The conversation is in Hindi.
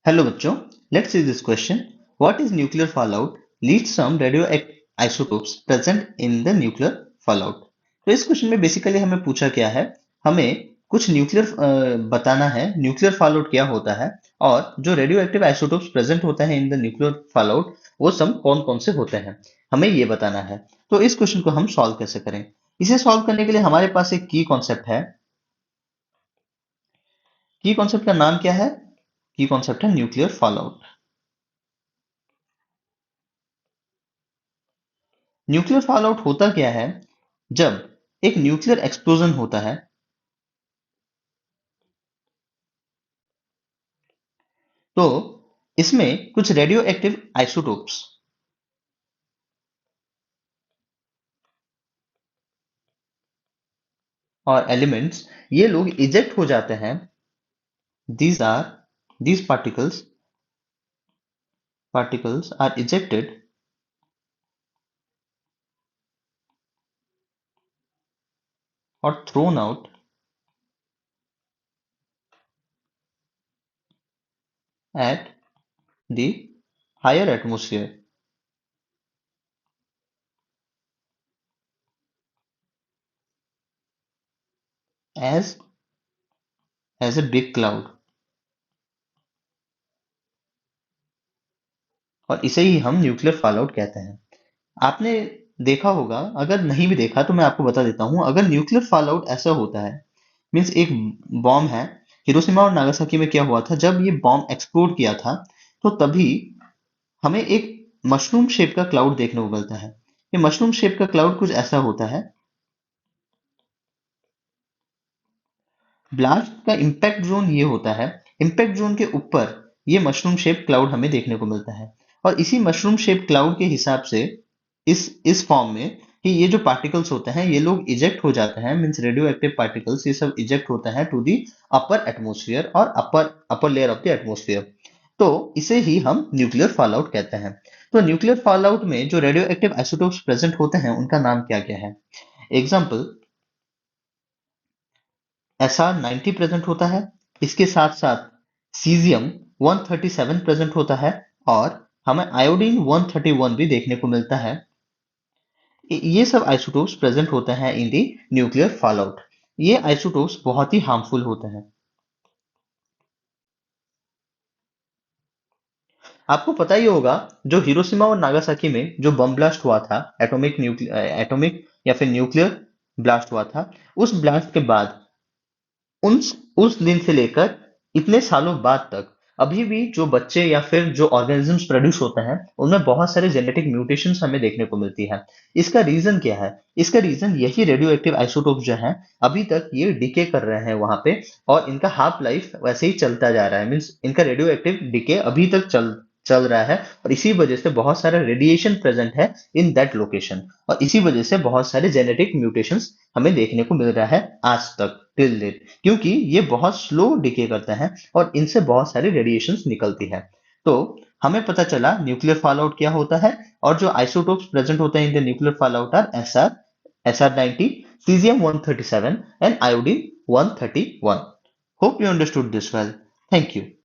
हेलो बच्चों, let's see this question. What is nuclear fallout? Leads some radio isotopes present in the nuclear fallout. तो इस क्वेश्चन में बेसिकली हमें पूछा क्या है, हमें कुछ न्यूक्लियर बताना है न्यूक्लियर फॉलआउट क्या होता है और जो रेडियो एक्टिव आइसोटोप्स प्रेजेंट होते हैं इन द न्यूक्लियर फॉलआउट वो सब कौन कौन से होते हैं, हमें ये बताना है. तो इस क्वेश्चन को हम सॉल्व कैसे करें? इसे सॉल्व करने के लिए हमारे पास एक की कॉन्सेप्ट है. की कॉन्सेप्ट का नाम क्या है? की कॉन्सेप्ट है न्यूक्लियर फॉलआउट. न्यूक्लियर फॉलआउट होता क्या है? जब एक न्यूक्लियर एक्सप्लोजन होता है तो इसमें कुछ रेडियो एक्टिव आइसोटोप्स और एलिमेंट्स ये लोग इजेक्ट हो जाते हैं. These are these particles are ejected और thrown out at the higher atmosphere as as a big cloud. और इसे ही हम न्यूक्लियर फॉलआउट कहते हैं. आपने देखा होगा, अगर नहीं भी देखा तो मैं आपको बता देता हूं. अगर न्यूक्लियर फॉलआउट ऐसा होता है, मीन्स एक बॉम्ब है. हिरोशिमा और नागासाकी में क्या हुआ था, जब ये बॉम्ब एक्सप्लोड किया था तो तभी हमें एक मशरूम शेप का क्लाउड देखने को मिलता है. ये मशरूम शेप का क्लाउड कुछ ऐसा होता है. ब्लास्ट का इम्पैक्ट जोन ये होता है. इम्पैक्ट जोन के ऊपर ये मशरूम शेप क्लाउड हमें देखने को मिलता है. और इसी मशरूम शेप क्लाउड के हिसाब से इस फॉर्म में कि ये जो पार्टिकल्स होते हैं ये लोग इजेक्ट हो जाते हैं, मीन्स रेडियो एक्टिव पार्टिकल्स ये सब इजेक्ट होते हैं टू दी अपर एटमोस्फियर और upper upper layer of the atmosphere. तो इसे ही हम न्यूक्लियर फॉलआउट कहते हैं. तो न्यूक्लियर फॉलआउट में जो रेडियो एक्टिव आइसोटोप्स प्रेजेंट होते हैं उनका नाम क्या क्या है? एग्जाम्पल, SR90 प्रेजेंट होता है. इसके साथ साथ सीजियम 137 प्रेजेंट होता है और हमें आयोडीन 131 भी देखने को मिलता है. ये सब आइसोटोप्स प्रेजेंट होते हैं इन दी न्यूक्लियर फॉलआउट. ये आइसोटोप्स बहुत ही हार्मफुल होते हैं. आपको पता ही होगा, जो हिरोशिमा और नागासाकी में जो बम ब्लास्ट हुआ था, एटॉमिक या फिर न्यूक्लियर ब्लास्ट हुआ था, उस ब्लास्ट के बाद उस दिन से लेकर इतने सालों बाद तक अभी भी जो बच्चे या फिर जो ऑर्गेनिजम्स प्रोड्यूस होते हैं उनमें बहुत सारे जेनेटिक म्यूटेशंस हमें देखने को मिलती है. इसका रीजन क्या है? इसका रीजन यही रेडियो एक्टिव आइसोटोप जो है अभी तक ये डिके कर रहे हैं वहां पे, और इनका हाफ लाइफ वैसे ही चलता जा रहा है. मीन्स इनका रेडियो एक्टिव डिके अभी तक चल चल रहा है और इसी वजह से बहुत सारा रेडिएशन प्रेजेंट है इन दैट लोकेशन. और इसी वजह से बहुत सारे जेनेटिक म्यूटेशंस हमें देखने को मिल रहा है आज तक टिल डेट, क्योंकि ये बहुत स्लो डिके करते हैं और इनसे बहुत सारी रेडिएशंस निकलती है. तो हमें पता चला न्यूक्लियर फॉलआउट क्या होता है, और जो आइसोटोप्स प्रेजेंट होते हैं in the nuclear fallout are SR90, cesium 137 and iodine 131. Hope you understood this well. Thank you.